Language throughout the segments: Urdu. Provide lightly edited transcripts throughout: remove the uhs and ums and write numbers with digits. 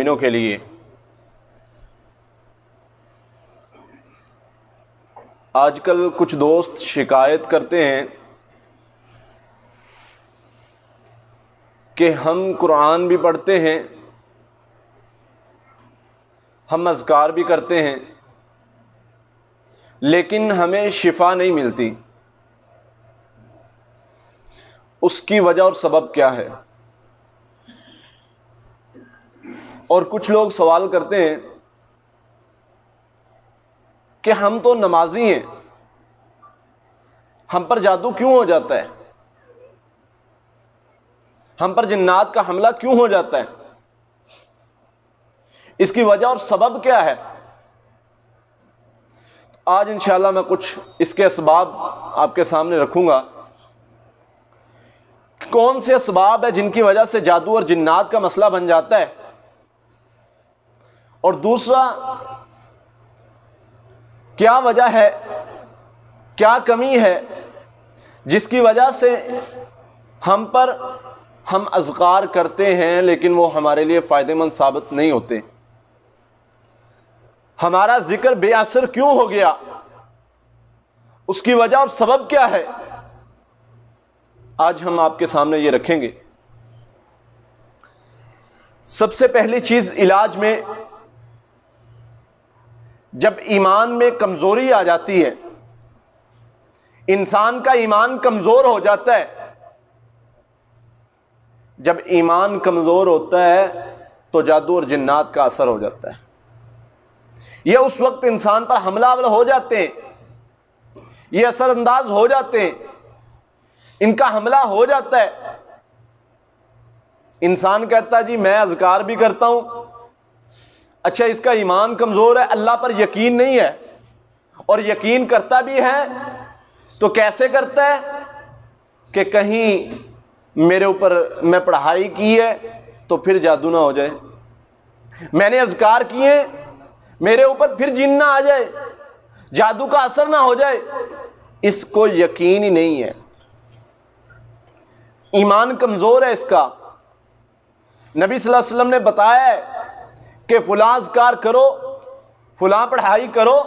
مومنوں کے لیے۔ آج کل کچھ دوست شکایت کرتے ہیں کہ ہم قرآن بھی پڑھتے ہیں، ہم اذکار بھی کرتے ہیں، لیکن ہمیں شفا نہیں ملتی۔ اس کی وجہ اور سبب کیا ہے؟ اور کچھ لوگ سوال کرتے ہیں کہ ہم تو نمازی ہیں، ہم پر جادو کیوں ہو جاتا ہے؟ ہم پر جنات کا حملہ کیوں ہو جاتا ہے؟ اس کی وجہ اور سبب کیا ہے؟ آج انشاءاللہ میں کچھ اس کے اسباب آپ کے سامنے رکھوں گا۔ کون سے اسباب ہیں جن کی وجہ سے جادو اور جنات کا مسئلہ بن جاتا ہے، اور دوسرا کیا وجہ ہے، کیا کمی ہے جس کی وجہ سے ہم اذکار کرتے ہیں لیکن وہ ہمارے لیے فائدہ مند ثابت نہیں ہوتے، ہمارا ذکر بے اثر کیوں ہو گیا، اس کی وجہ اور سبب کیا ہے؟ آج ہم آپ کے سامنے یہ رکھیں گے۔ سب سے پہلی چیز علاج میں، جب ایمان میں کمزوری آ جاتی ہے، انسان کا ایمان کمزور ہو جاتا ہے، جب ایمان کمزور ہوتا ہے تو جادو اور جنات کا اثر ہو جاتا ہے۔ یہ اس وقت انسان پر حملہ آور ہو جاتے ہیں، یہ اثر انداز ہو جاتے ہیں، ان کا حملہ ہو جاتا ہے۔ انسان کہتا ہے جی میں اذکار بھی کرتا ہوں، اچھا اس کا ایمان کمزور ہے، اللہ پر یقین نہیں ہے، اور یقین کرتا بھی ہے تو کیسے کرتا ہے کہ کہیں میرے اوپر میں پڑھائی کی ہے تو پھر جادو نہ ہو جائے، میں نے اذکار کیے میرے اوپر پھر جن نہ آ جائے، جادو کا اثر نہ ہو جائے، اس کو یقین ہی نہیں ہے، ایمان کمزور ہے اس کا۔ نبی صلی اللہ علیہ وسلم نے بتایا ہے کہ فلاں اذکار کرو، فلاں پڑھائی کرو،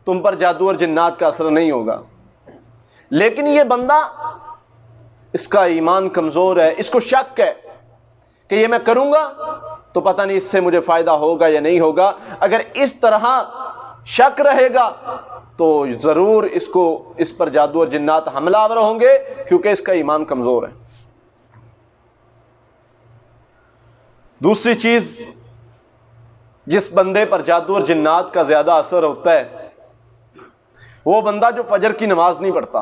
تم پر جادو اور جنات کا اثر نہیں ہوگا، لیکن یہ بندہ، اس کا ایمان کمزور ہے، اس کو شک ہے کہ یہ میں کروں گا تو پتہ نہیں اس سے مجھے فائدہ ہوگا یا نہیں ہوگا۔ اگر اس طرح شک رہے گا تو ضرور اس پر جادو اور جنات حملہ آور ہوں گے، کیونکہ اس کا ایمان کمزور ہے۔ دوسری چیز، جس بندے پر جادو اور جنات کا زیادہ اثر ہوتا ہے وہ بندہ جو فجر کی نماز نہیں پڑھتا،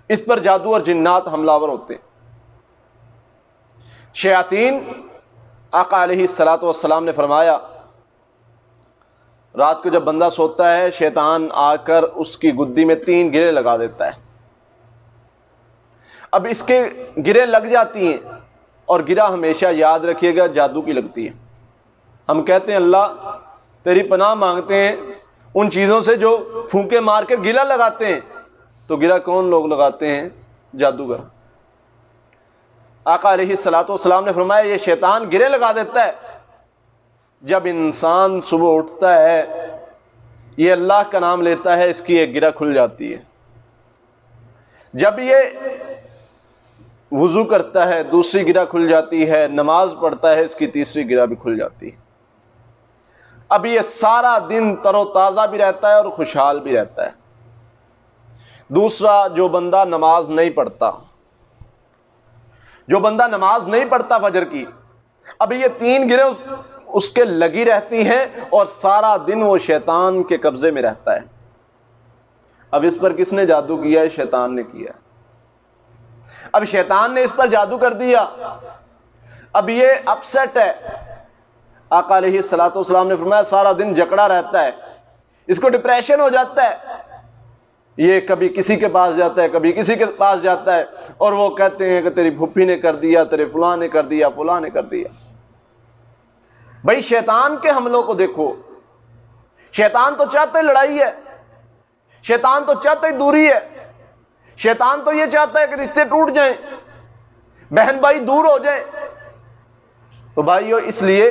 اس پر جادو اور جنات حملہ آور ہوتے ہیں۔ شیاطین، آقا علیہ الصلوۃ والسلام نے فرمایا، رات کو جب بندہ سوتا ہے شیطان آ کر اس کی گدی میں 3 گرے لگا دیتا ہے۔ اب اس کے گرے لگ جاتی ہیں، اور گرہ ہمیشہ یاد رکھیے گا جادو کی لگتی ہے۔ ہم کہتے ہیں اللہ تیری پناہ مانگتے ہیں ان چیزوں سے جو پھونکے مار کر گرہ لگاتے ہیں، تو گرہ کون لوگ لگاتے ہیں؟ جادوگر۔ آقا علیہ الصلوۃ والسلام نے فرمایا یہ شیطان گرے لگا دیتا ہے، جب انسان صبح اٹھتا ہے یہ اللہ کا نام لیتا ہے، اس کی ایک گرہ کھل جاتی ہے، جب یہ وضو کرتا ہے دوسری گرہ کھل جاتی ہے، نماز پڑھتا ہے اس کی تیسری گرہ بھی کھل جاتی ہے۔ اب یہ سارا دن تر و تازہ بھی رہتا ہے اور خوشحال بھی رہتا ہے۔ دوسرا، جو بندہ نماز نہیں پڑھتا، فجر کی، اب یہ 3 گرہ اس کے لگی رہتی ہیں اور سارا دن وہ شیطان کے قبضے میں رہتا ہے۔ اب اس پر کس نے جادو کیا ہے؟ شیطان نے کیا ہے۔ اب شیطان نے اس پر جادو کر دیا، اب یہ اپسیٹ ہے۔ آقا علیہ الصلوۃ والسلام نے فرمایا سارا دن جکڑا رہتا ہے، اس کو ڈپریشن ہو جاتا ہے، یہ کبھی کسی کے پاس جاتا ہے کبھی کسی کے پاس جاتا ہے، اور وہ کہتے ہیں کہ تیری پھپھی نے کر دیا، تیرے فلاں نے کر دیا، فلاں نے کر دیا۔ بھائی شیطان کے حملوں کو دیکھو، شیطان تو چاہتا ہے لڑائی ہے، شیطان تو چاہتا ہے دوری ہے، شیطان تو یہ چاہتا ہے کہ رشتے ٹوٹ جائیں، بہن بھائی دور ہو جائیں، تو بھائیو اس لیے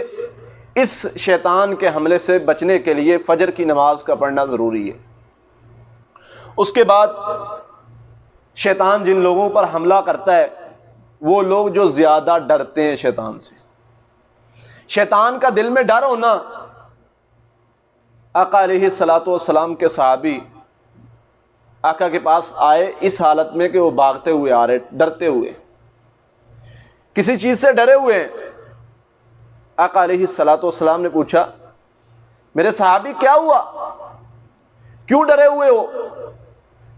اس شیطان کے حملے سے بچنے کے لیے فجر کی نماز کا پڑھنا ضروری ہے۔ اس کے بعد شیطان جن لوگوں پر حملہ کرتا ہے وہ لوگ جو زیادہ ڈرتے ہیں شیطان سے۔ شیطان کا دل میں ڈر ہونا، آقا علیہ الصلوۃ والسلام کے صحابی آقا کے پاس آئے اس حالت میں کہ وہ بھاگتے ہوئے آ رہے، ڈرتے ہوئے، کسی چیز سے ڈرے ہوئے ہیں۔ آقا علیہ الصلوۃ والسلام نے پوچھا میرے صحابی کیا ہوا، کیوں ڈرے ہوئے ہو،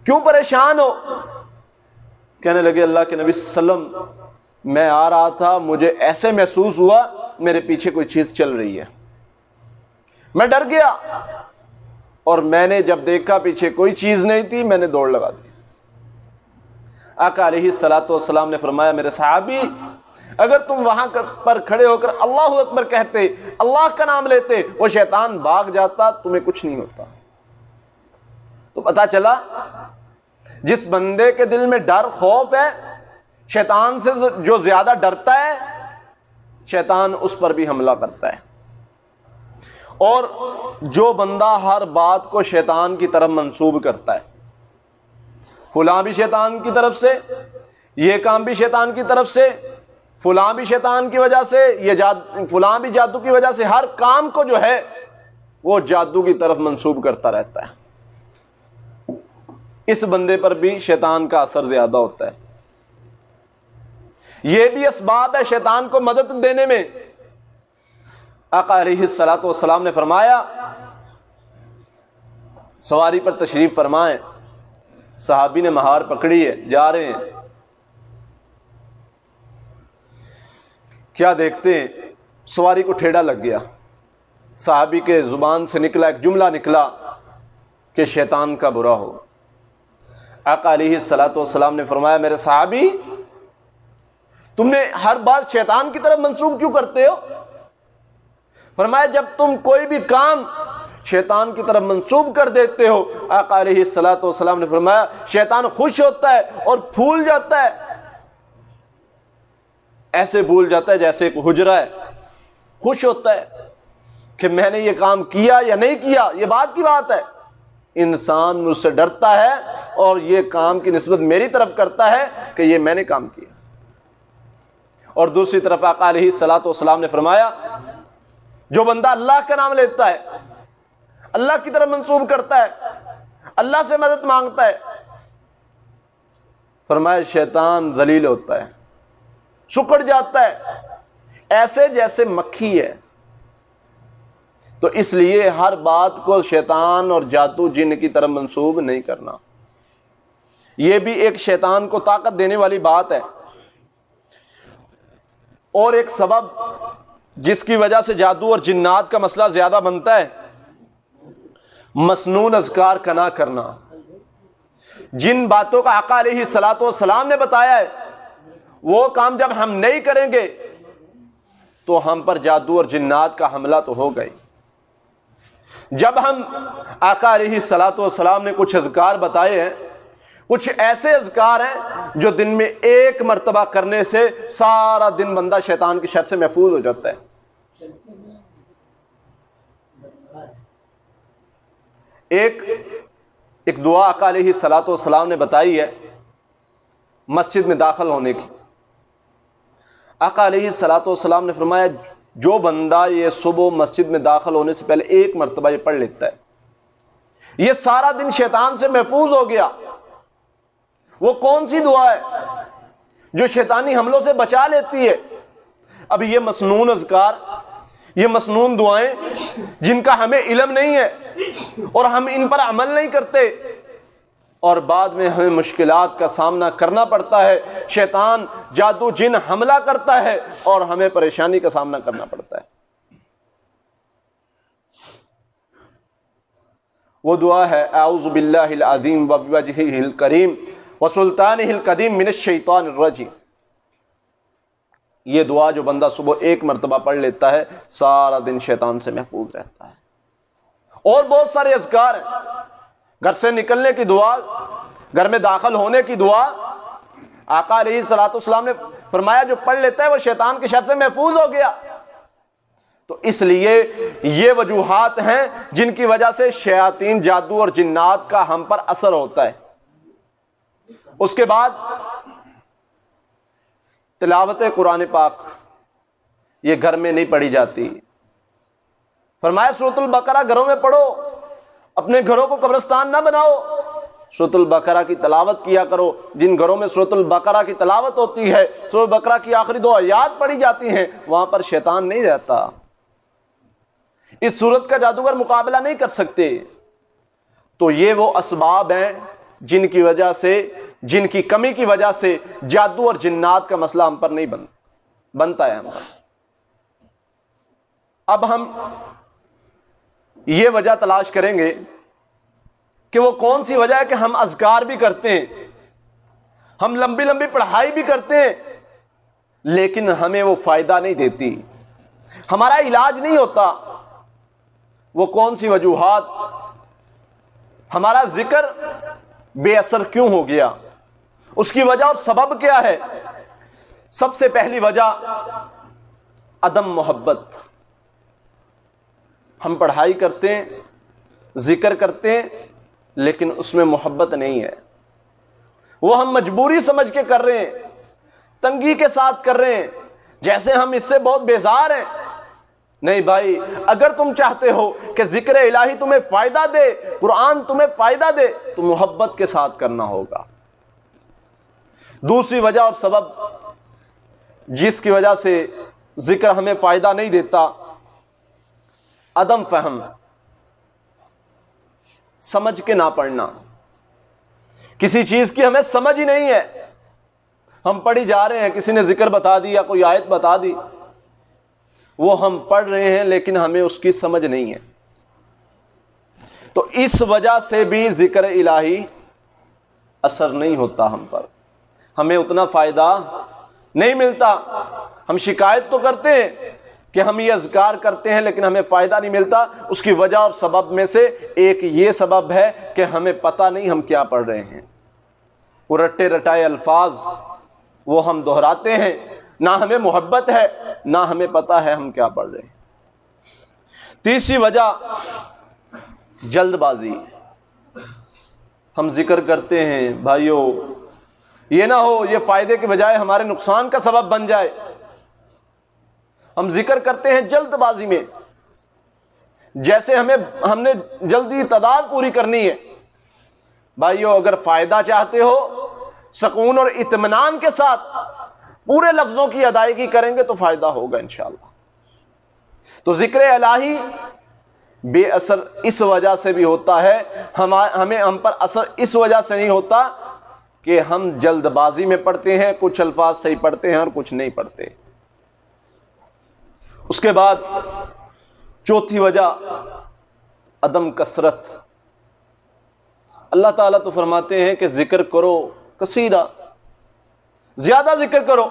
کیوں پریشان ہو؟ کہنے لگے اللہ کے نبی صلی اللہ علیہ وسلم میں آ رہا تھا، مجھے ایسے محسوس ہوا میرے پیچھے کوئی چیز چل رہی ہے، میں ڈر گیا اور میں نے جب دیکھا پیچھے کوئی چیز نہیں تھی میں نے دوڑ لگا دی۔ آقا علیہ الصلوۃ والسلام نے فرمایا میرے صحابی اگر تم وہاں پر کھڑے ہو کر اللہ اکبر کہتے، اللہ کا نام لیتے، وہ شیطان بھاگ جاتا، تمہیں کچھ نہیں ہوتا۔ تو پتہ چلا جس بندے کے دل میں ڈر خوف ہے، شیطان سے جو زیادہ ڈرتا ہے شیطان اس پر بھی حملہ کرتا ہے۔ اور جو بندہ ہر بات کو شیطان کی طرف منسوب کرتا ہے، فلاں بھی شیطان کی طرف سے، یہ کام بھی شیطان کی طرف سے، فلاں بھی شیطان کی وجہ سے، فلاں بھی جادو کی وجہ سے، ہر کام کو جو ہے وہ جادو کی طرف منسوب کرتا رہتا ہے، اس بندے پر بھی شیطان کا اثر زیادہ ہوتا ہے۔ یہ بھی اسباب ہے شیطان کو مدد دینے میں۔ آقا علیہ الصلوۃ والسلام نے فرمایا سواری پر تشریف فرمائیں، صحابی نے مہار پکڑی ہے، جا رہے ہیں، کیا دیکھتے ہیں سواری کو ٹھیڑا لگ گیا، صحابی کے زبان سے نکلا ایک جملہ نکلا کہ شیطان کا برا ہو۔ آقا علیہ الصلوۃ والسلام نے فرمایا میرے صحابی تم نے ہر بات شیطان کی طرف منسوب کیوں کرتے ہو؟ فرمایا جب تم کوئی بھی کام شیطان کی طرف منسوب کر دیتے ہو، آقا علیہ الصلوۃ والسلام نے فرمایا شیطان خوش ہوتا ہے اور پھول جاتا ہے، ایسے بھول جاتا ہے جیسے ایک حجرہ ہے، خوش ہوتا ہے کہ میں نے یہ کام کیا یا نہیں کیا، یہ بات کی بات ہے۔ انسان مجھ سے ڈرتا ہے اور یہ کام کی نسبت میری طرف کرتا ہے کہ یہ میں نے کام کیا۔ اور دوسری طرف آقا علیہ الصلوۃ والسلام نے فرمایا جو بندہ اللہ کا نام لیتا ہے، اللہ کی طرف منسوب کرتا ہے، اللہ سے مدد مانگتا ہے، فرمایا شیطان ذلیل ہوتا ہے، سکڑ جاتا ہے، ایسے جیسے مکھی ہے۔ تو اس لیے ہر بات کو شیطان اور جادو جن کی طرف منسوب نہیں کرنا، یہ بھی ایک شیطان کو طاقت دینے والی بات ہے۔ اور ایک سبب جس کی وجہ سے جادو اور جنات کا مسئلہ زیادہ بنتا ہے، مسنون اذکار کا نہ کرنا۔ جن باتوں کا آقا علیہ الصلوۃ والسلام نے بتایا ہے وہ کام جب ہم نہیں کریں گے تو ہم پر جادو اور جنات کا حملہ تو ہوگا ہی۔ جب ہم آقا علیہ الصلوۃ والسلام نے کچھ اذکار بتائے ہیں، کچھ ایسے اذکار ہیں جو دن میں ایک مرتبہ کرنے سے سارا دن بندہ شیطان کی شر سے محفوظ ہو جاتا ہے۔ ایک دعا آقا علیہ الصلوۃ والسلام نے بتائی ہے مسجد میں داخل ہونے کی۔ آقا علیہ الصلوۃ والسلام نے فرمایا جو بندہ یہ صبح مسجد میں داخل ہونے سے پہلے ایک مرتبہ یہ پڑھ لیتا ہے، یہ سارا دن شیطان سے محفوظ ہو گیا۔ وہ کون سی دعا ہے جو شیطانی حملوں سے بچا لیتی ہے؟ اب یہ مسنون اذکار، یہ مسنون دعائیں جن کا ہمیں علم نہیں ہے اور ہم ان پر عمل نہیں کرتے، اور بعد میں ہمیں مشکلات کا سامنا کرنا پڑتا ہے، شیطان جادو جن حملہ کرتا ہے اور ہمیں پریشانی کا سامنا کرنا پڑتا ہے۔ وہ دعا ہے اعوذ باللہ العظیم وبوجہہ الکریم وسلطانہ القدیم من الشیطان الرجیم۔ یہ دعا جو بندہ صبح ایک مرتبہ پڑھ لیتا ہے سارا دن شیطان سے محفوظ رہتا ہے۔ اور بہت سارے اذکار ہیں، گھر سے نکلنے کی دعا، گھر میں داخل ہونے کی دعا۔ آقا علیہ الصلوۃ والسلام نے فرمایا جو پڑھ لیتا ہے وہ شیطان کے شر سے محفوظ ہو گیا۔ تو اس لیے یہ وجوہات ہیں جن کی وجہ سے شیاطین، جادو اور جنات کا ہم پر اثر ہوتا ہے۔ اس کے بعد تلاوت قرآن پاک، یہ گھر میں نہیں پڑھی جاتی۔ فرمایا سورۃ البقرہ گھروں میں پڑھو، اپنے گھروں کو قبرستان نہ بناؤ، سورۃ البقرہ کی تلاوت کیا کرو۔ جن گھروں میں سورۃ البقرہ کی تلاوت ہوتی ہے، سورۃ البقرہ کی آخری 2 آیات پڑھی جاتی ہیں، وہاں پر شیطان نہیں رہتا۔ اس سورت کا جادوگر مقابلہ نہیں کر سکتے۔ تو یہ وہ اسباب ہیں جن کی وجہ سے، جن کی کمی کی وجہ سے جادو اور جنات کا مسئلہ ہم پر نہیں بنتا ہے ہم پر۔ اب ہم یہ وجہ تلاش کریں گے کہ وہ کون سی وجہ ہے کہ ہم اذکار بھی کرتے ہیں، ہم لمبی لمبی پڑھائی بھی کرتے ہیں، لیکن ہمیں وہ فائدہ نہیں دیتی، ہمارا علاج نہیں ہوتا۔ وہ کون سی وجوہات، ہمارا ذکر بے اثر کیوں ہو گیا، اس کی وجہ اور سبب کیا ہے؟ سب سے پہلی وجہ عدم محبت۔ ہم پڑھائی کرتے ہیں، ذکر کرتے ہیں، لیکن اس میں محبت نہیں ہے۔ وہ ہم مجبوری سمجھ کے کر رہے ہیں، تنگی کے ساتھ کر رہے ہیں، جیسے ہم اس سے بہت بیزار ہیں۔ نہیں بھائی، اگر تم چاہتے ہو کہ ذکر الہی تمہیں فائدہ دے، قرآن تمہیں فائدہ دے، تو محبت کے ساتھ کرنا ہوگا۔ دوسری وجہ اور سبب جس کی وجہ سے ذکر ہمیں فائدہ نہیں دیتا، عدم فہم، سمجھ کے نہ پڑھنا۔ کسی چیز کی ہمیں سمجھ ہی نہیں ہے، ہم پڑھی جا رہے ہیں، کسی نے ذکر بتا دی یا کوئی آیت بتا دی، وہ ہم پڑھ رہے ہیں لیکن ہمیں اس کی سمجھ نہیں ہے۔ تو اس وجہ سے بھی ذکر الہی اثر نہیں ہوتا ہم پر، ہمیں اتنا فائدہ نہیں ملتا۔ ہم شکایت تو کرتے ہیں کہ ہم یہ اذکار کرتے ہیں لیکن ہمیں فائدہ نہیں ملتا۔ اس کی وجہ اور سبب میں سے ایک یہ سبب ہے کہ ہمیں پتہ نہیں ہم کیا پڑھ رہے ہیں۔ وہ رٹے رٹائے الفاظ وہ ہم دہراتے ہیں، نہ ہمیں محبت ہے، نہ ہمیں پتہ ہے ہم کیا پڑھ رہے ہیں۔ تیسری وجہ جلد بازی۔ ہم ذکر کرتے ہیں، بھائیو یہ نہ ہو یہ فائدے کے بجائے ہمارے نقصان کا سبب بن جائے۔ ہم ذکر کرتے ہیں جلد بازی میں، جیسے ہم نے جلدی تعداد پوری کرنی ہے۔ بھائیو اگر فائدہ چاہتے ہو، سکون اور اطمینان کے ساتھ پورے لفظوں کی ادائیگی کریں گے تو فائدہ ہوگا انشاءاللہ۔ تو ذکر الہی بے اثر اس وجہ سے بھی ہوتا ہے، ہم پر اثر اس وجہ سے نہیں ہوتا کہ ہم جلد بازی میں پڑھتے ہیں، کچھ الفاظ صحیح پڑھتے ہیں اور کچھ نہیں پڑھتے۔ اس کے بعد چوتھی وجہ عدم کثرت۔ اللہ تعالیٰ تو فرماتے ہیں کہ ذکر کرو کثیرہ، زیادہ ذکر کرو،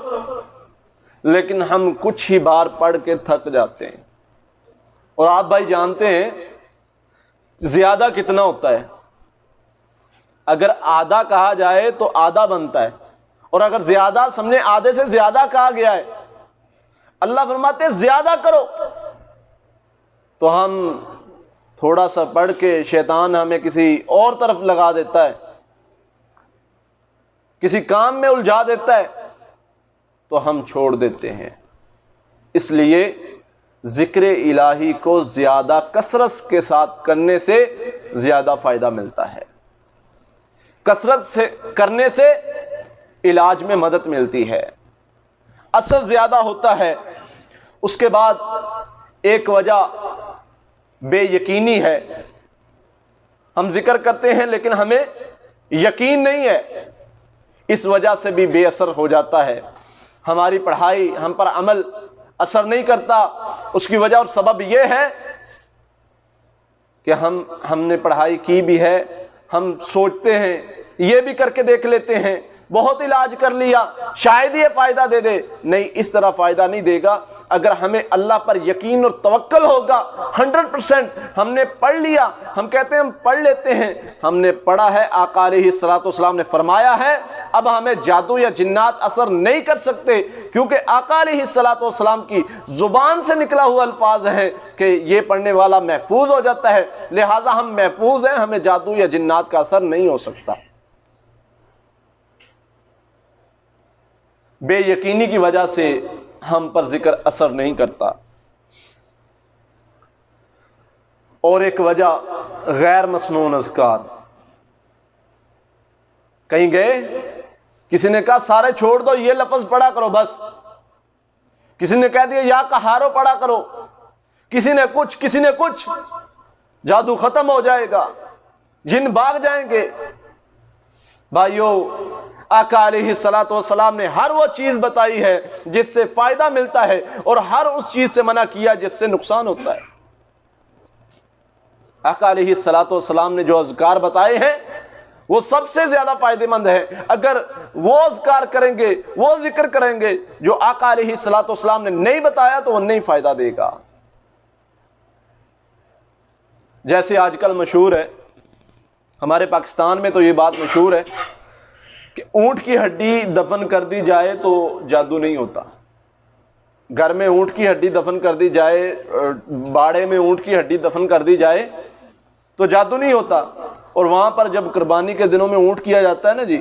لیکن ہم کچھ ہی بار پڑھ کے تھک جاتے ہیں۔ اور آپ بھائی جانتے ہیں زیادہ کتنا ہوتا ہے؟ اگر آدھا کہا جائے تو آدھا بنتا ہے، اور اگر زیادہ سمجھے آدھے سے زیادہ کہا گیا ہے، اللہ فرماتے ہیں زیادہ کرو، تو ہم تھوڑا سا پڑھ کے شیطان ہمیں کسی اور طرف لگا دیتا ہے، کسی کام میں الجھا دیتا ہے، تو ہم چھوڑ دیتے ہیں۔ اس لیے ذکر الہی کو زیادہ کثرت کے ساتھ کرنے سے زیادہ فائدہ ملتا ہے۔ کثرت سے کرنے سے علاج میں مدد ملتی ہے، اثر زیادہ ہوتا ہے۔ اس کے بعد ایک وجہ بے یقینی ہے۔ ہم ذکر کرتے ہیں لیکن ہمیں یقین نہیں ہے، اس وجہ سے بھی بے اثر ہو جاتا ہے۔ ہماری پڑھائی، ہم پر عمل اثر نہیں کرتا۔ اس کی وجہ اور سبب یہ ہے کہ ہم نے پڑھائی کی بھی ہے، ہم سوچتے ہیں یہ بھی کر کے دیکھ لیتے ہیں، بہت علاج کر لیا شاید یہ فائدہ دے دے. نہیں، اس طرح فائدہ نہیں دے گا. اگر ہمیں اللہ پر یقین اور توکل ہوگا 100%. ہم نے پڑھ لیا، ہم کہتے ہیں ہم پڑھ لیتے ہیں، ہم نے پڑھا ہے، آقا علیہ الصلوۃ والسلام نے فرمایا ہے، اب ہمیں جادو یا جنات اثر نہیں کر سکتے، کیونکہ آقا علیہ الصلوۃ والسلام کی زبان سے نکلا ہوا الفاظ ہے کہ یہ پڑھنے والا محفوظ ہو جاتا ہے. لہٰذا ہم محفوظ ہیں، ہمیں جادو یا جنات کا اثر نہیں ہو سکتا. بے یقینی کی وجہ سے ہم پر ذکر اثر نہیں کرتا. اور ایک وجہ غیر مسنون اذکار. کہیں گئے، کسی نے کہا سارے چھوڑ دو، یہ لفظ پڑھا کرو بس. کسی نے کہہ دیا یا قہارو پڑھا کرو، کسی نے کچھ. جادو ختم ہو جائے گا، جن بھاگ جائیں گے. بھائیو، آقا علیہ الصلوۃ والسلام نے ہر وہ چیز بتائی ہے جس سے فائدہ ملتا ہے، اور ہر اس چیز سے منع کیا جس سے نقصان ہوتا ہے. آقا علیہ الصلوۃ والسلام نے جو اذکار بتائے ہیں وہ سب سے زیادہ فائدہ مند ہے. اگر وہ اذکار کریں گے، وہ ذکر کریں گے جو آقا علیہ الصلوۃ والسلام نے نہیں بتایا تو وہ نہیں فائدہ دے گا. جیسے آج کل مشہور ہے، ہمارے پاکستان میں تو یہ بات مشہور ہے کہ اونٹ کی ہڈی دفن کر دی جائے تو جادو نہیں ہوتا. گھر میں اونٹ کی ہڈی دفن کر دی جائے، باڑے میں اونٹ کی ہڈی دفن کر دی جائے تو جادو نہیں ہوتا. اور وہاں پر جب قربانی کے دنوں میں اونٹ کیا جاتا ہے نا جی،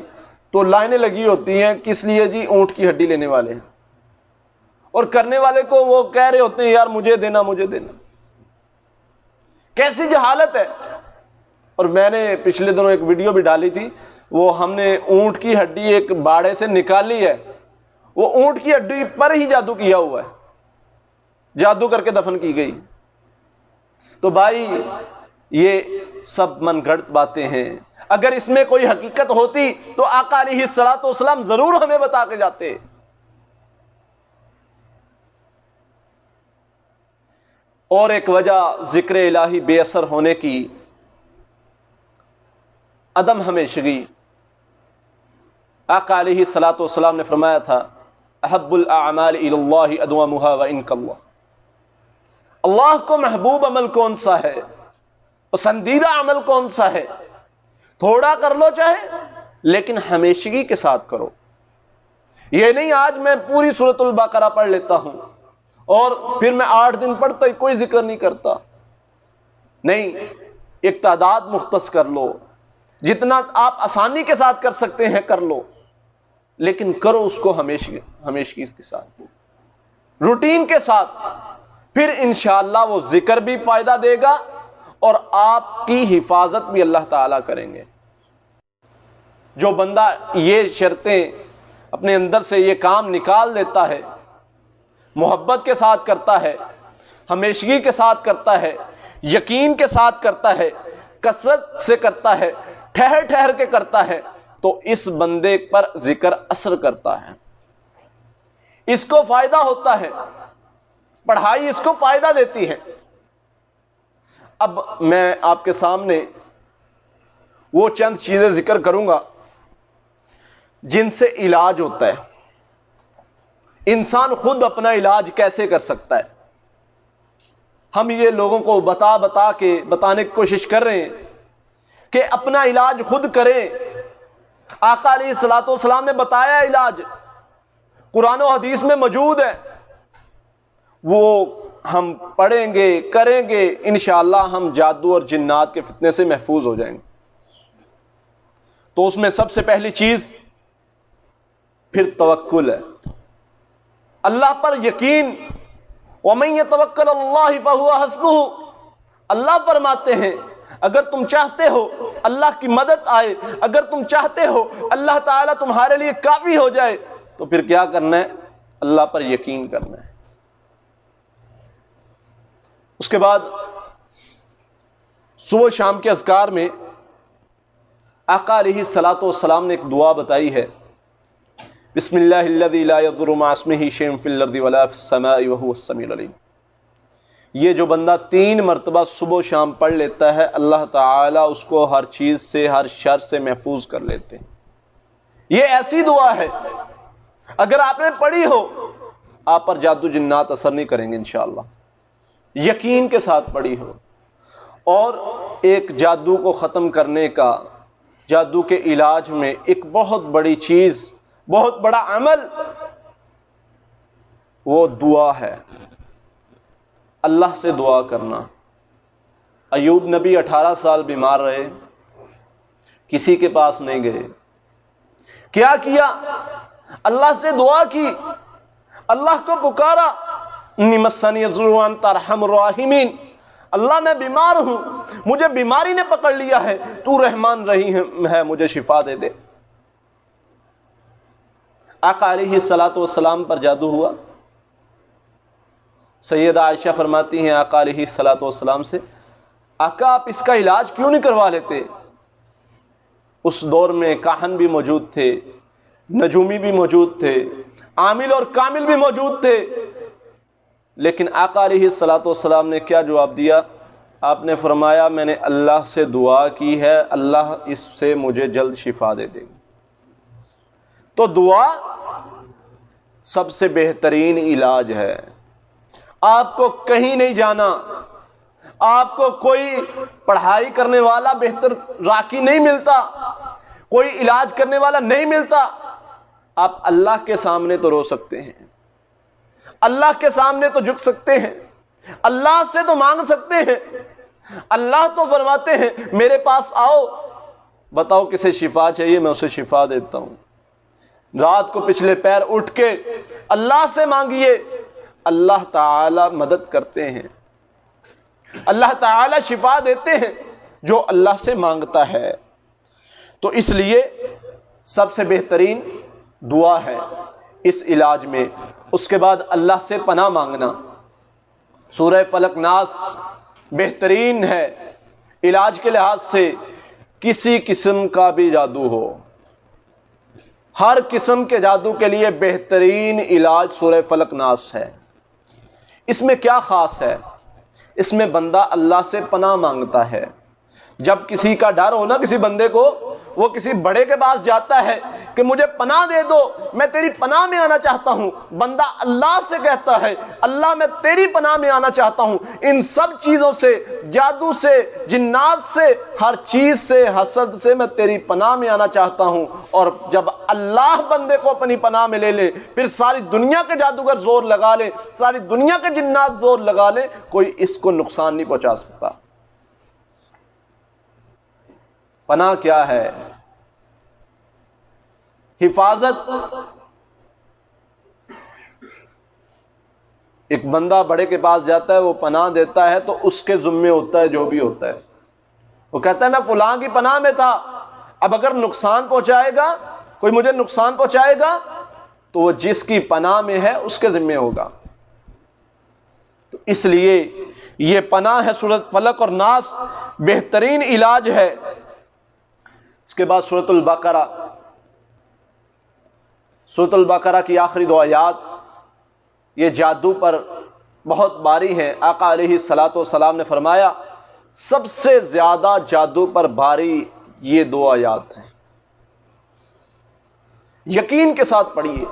تو لائنیں لگی ہوتی ہیں. کس لیے جی؟ اونٹ کی ہڈی لینے والے ہیں. اور کرنے والے کو وہ کہہ رہے ہوتے ہیں یار مجھے دینا مجھے دینا. کیسی جہالت ہے. اور میں نے پچھلے دنوں ایک ویڈیو بھی ڈالی تھی، وہ ہم نے اونٹ کی ہڈی ایک باڑے سے نکالی ہے، وہ اونٹ کی ہڈی پر ہی جادو کیا ہوا ہے، جادو کر کے دفن کی گئی. تو بھائی یہ سب من گھڑت باتیں ہیں. اگر اس میں کوئی حقیقت ہوتی تو آقا علیہ الصلوۃ والسلام ضرور ہمیں بتا کے جاتے. اور ایک وجہ ذکر الہی بے اثر ہونے کی عدم ہمیشگی. آقا علیہ الصلوۃ والسلام نے فرمایا تھا احب الاعمال الی اللہ ادومها وان کاللہ. اللہ کو محبوب عمل کون سا ہے، پسندیدہ عمل کون سا ہے؟ تھوڑا کر لو چاہے، لیکن ہمیشگی کے ساتھ کرو. یہ نہیں آج میں پوری سورۃ البقرہ پڑھ لیتا ہوں اور پھر میں 8 دن پڑھتا ہی کوئی ذکر نہیں کرتا. نہیں، ایک تعداد مختص کر لو، جتنا آپ آسانی کے ساتھ کر سکتے ہیں کر لو، لیکن کرو اس کو ہمیشگی کے ساتھ، روٹین کے ساتھ. پھر انشاءاللہ وہ ذکر بھی فائدہ دے گا اور آپ کی حفاظت بھی اللہ تعالیٰ کریں گے. جو بندہ یہ شرطیں اپنے اندر سے یہ کام نکال دیتا ہے، محبت کے ساتھ کرتا ہے، ہمیشگی کے ساتھ کرتا ہے، یقین کے ساتھ کرتا ہے، کثرت سے کرتا ہے، ٹھہر ٹھہر کے کرتا ہے، تو اس بندے پر ذکر اثر کرتا ہے، اس کو فائدہ ہوتا ہے، پڑھائی اس کو فائدہ دیتی ہے. اب میں آپ کے سامنے وہ چند چیزیں ذکر کروں گا جن سے علاج ہوتا ہے. انسان خود اپنا علاج کیسے کر سکتا ہے؟ ہم یہ لوگوں کو بتا کے بتانے کی کوشش کر رہے ہیں کہ اپنا علاج خود کریں. آقا علیہ الصلوۃ والسلام نے بتایا علاج، قرآن و حدیث میں موجود ہے، وہ ہم پڑھیں گے کریں گے، انشاءاللہ ہم جادو اور جنات کے فتنے سے محفوظ ہو جائیں گے. تو اس میں سب سے پہلی چیز پھر توکل ہے، اللہ پر یقین. وَمَن يَتَوَكَّلَ عَلَى اللَّهِ فَهُوَ حَسْبُهُ. اللہ فرماتے ہیں اگر تم چاہتے ہو اللہ کی مدد آئے، اگر تم چاہتے ہو اللہ تعالیٰ تمہارے لیے کافی ہو جائے، تو پھر کیا کرنا ہے؟ اللہ پر یقین کرنا ہے. اس کے بعد صبح شام کے اذکار میں آقا علیہ الصلوۃ والسلام نے ایک دعا بتائی ہے، بسم اللہ الذی لا یضر مع اسمہ شیء فی الارض ولا فی السماء وهو السمیع العلیم. یہ جو بندہ 3 مرتبہ صبح و شام پڑھ لیتا ہے، اللہ تعالیٰ اس کو ہر چیز سے، ہر شر سے محفوظ کر لیتے ہیں. یہ ایسی دعا ہے اگر آپ نے پڑھی ہو آپ پر جادو جنات اثر نہیں کریں گے انشاءاللہ، یقین کے ساتھ پڑھی ہو۔ اور ایک جادو کو ختم کرنے کا، جادو کے علاج میں ایک بہت بڑی چیز، بہت بڑا عمل وہ دعا ہے، اللہ سے دعا کرنا۔ ایوب نبی 18 سال بیمار رہے، کسی کے پاس نہیں گئے، کیا کیا؟ اللہ سے دعا کی، اللہ کو پکارا، انی مسنی الضر وانت ارحم الراحمین، اللہ میں بیمار ہوں، مجھے بیماری نے پکڑ لیا ہے، تو رحمان رحیم ہے، مجھے شفا دے دے۔ آقا علیہ الصلوۃ والسلام پر جادو ہوا۔ سیدہ عائشہ فرماتی ہیں آقا علیہ الصلوۃ والسلام سے، آقا آپ اس کا علاج کیوں نہیں کروا لیتے؟ اس دور میں کاہن بھی موجود تھے، نجومی بھی موجود تھے، عامل اور کامل بھی موجود تھے، لیکن آقا علیہ الصلوۃ والسلام نے کیا جواب دیا؟ آپ نے فرمایا میں نے اللہ سے دعا کی ہے، اللہ اس سے مجھے جلد شفا دے دے گا۔ تو دعا سب سے بہترین علاج ہے۔ آپ کو کہیں نہیں جانا، آپ کو کوئی پڑھائی کرنے والا بہتر راکی نہیں ملتا، کوئی علاج کرنے والا نہیں ملتا، آپ اللہ کے سامنے تو رو سکتے ہیں، اللہ کے سامنے تو جھک سکتے ہیں، اللہ سے تو مانگ سکتے ہیں۔ اللہ تو فرماتے ہیں میرے پاس آؤ، بتاؤ کسے شفا چاہیے، میں اسے شفا دیتا ہوں۔ رات کو پچھلے پیر اٹھ کے اللہ سے مانگیے، اللہ تعالی مدد کرتے ہیں، اللہ تعالی شفا دیتے ہیں جو اللہ سے مانگتا ہے۔ تو اس لیے سب سے بہترین دعا ہے اس علاج میں۔ اس کے بعد اللہ سے پناہ مانگنا۔ سورہ فلق ناس بہترین ہے علاج کے لحاظ سے، کسی قسم کا بھی جادو ہو، ہر قسم کے جادو کے لیے بہترین علاج سورہ فلق ناس ہے۔ اس میں کیا خاص ہے؟ اس میں بندہ اللہ سے پناہ مانگتا ہے۔ جب کسی کا ڈر ہو نا کسی بندے کو، وہ کسی بڑے کے پاس جاتا ہے کہ مجھے پناہ دے دو، میں تیری پناہ میں آنا چاہتا ہوں، بندہ اللہ سے کہتا ہے اللہ میں تیری پناہ میں آنا چاہتا ہوں، ان سب چیزوں سے، جادو سے، جنات سے، ہر چیز سے، حسد سے میں تیری پناہ میں آنا چاہتا ہوں۔ اور جب اللہ بندے کو اپنی پناہ میں لے لے، پھر ساری دنیا کے جادوگر زور لگا لے، ساری دنیا کے جنات زور لگا لے، کوئی اس کو نقصان نہیں پہنچا سکتا۔ پناہ کیا ہے؟ حفاظت۔ ایک بندہ بڑے کے پاس جاتا ہے، وہ پناہ دیتا ہے تو اس کے ذمے ہوتا ہے جو بھی ہوتا ہے۔ وہ کہتا ہے میں فلاں کی پناہ میں تھا، اب اگر نقصان پہنچائے گا، کوئی مجھے نقصان پہنچائے گا تو وہ جس کی پناہ میں ہے اس کے ذمے ہوگا۔ تو اس لیے یہ پناہ ہے سورۃ فلق اور ناس، بہترین علاج ہے۔ اس کے بعد سورۃ البقرہ۔ سورۃ البقرہ کی آخری 2 آیات یہ جادو پر بہت باری ہیں۔ آقا علیہ الصلوۃ والسلام نے فرمایا سب سے زیادہ جادو پر باری یہ 2 آیات ہیں۔ یقین کے ساتھ پڑھیے،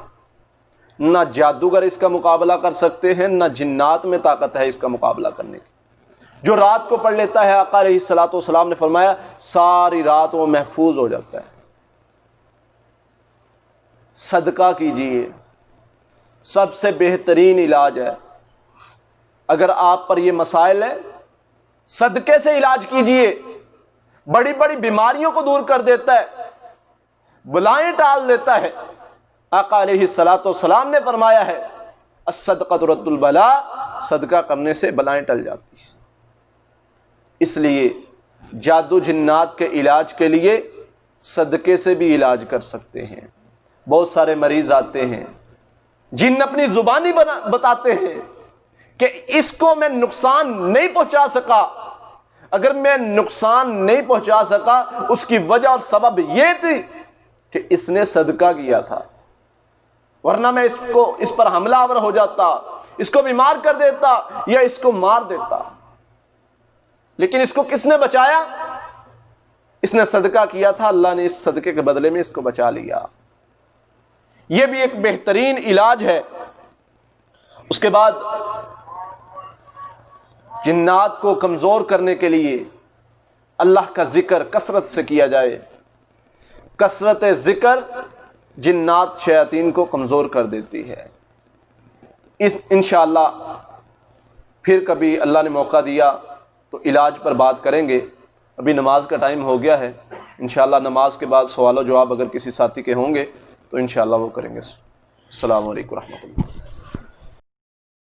نہ جادوگر اس کا مقابلہ کر سکتے ہیں، نہ جنات میں طاقت ہے اس کا مقابلہ کرنے کی۔ جو رات کو پڑھ لیتا ہے، آقا علیہ الصلوۃ والسلام نے فرمایا ساری رات وہ محفوظ ہو جاتا ہے۔ صدقہ کیجیے، سب سے بہترین علاج ہے۔ اگر آپ پر یہ مسائل ہیں، صدقے سے علاج کیجیے، بڑی بڑی بیماریوں کو دور کر دیتا ہے، بلائیں ٹال دیتا ہے۔ آقا علیہ الصلوۃ والسلام نے فرمایا ہے الصدقۃ ترد البلاء، صدقہ کرنے سے بلائیں ٹل جاتی ہیں۔ اس لیے جادو جنات کے علاج کے لیے صدقے سے بھی علاج کر سکتے ہیں۔ بہت سارے مریض آتے ہیں، جن اپنی زبانی بتاتے ہیں کہ اس کو میں نقصان نہیں پہنچا سکا۔ اگر میں نقصان نہیں پہنچا سکا اس کی وجہ اور سبب یہ تھی کہ اس نے صدقہ کیا تھا، ورنہ میں اس پر حملہ آور ہو جاتا، اس کو بیمار کر دیتا یا اس کو مار دیتا۔ لیکن اس کو کس نے بچایا؟ اس نے صدقہ کیا تھا، اللہ نے اس صدقے کے بدلے میں اس کو بچا لیا۔ یہ بھی ایک بہترین علاج ہے۔ اس کے بعد جنات کو کمزور کرنے کے لیے اللہ کا ذکر کثرت سے کیا جائے۔ کثرت ذکر جنات شیاطین کو کمزور کر دیتی ہے۔ انشاءاللہ پھر کبھی اللہ نے موقع دیا تو علاج پر بات کریں گے۔ ابھی نماز کا ٹائم ہو گیا ہے، انشاءاللہ نماز کے بعد سوال و جواب اگر کسی ساتھی کے ہوں گے تو انشاءاللہ وہ کریں گے۔ السلام علیکم ورحمۃ اللہ۔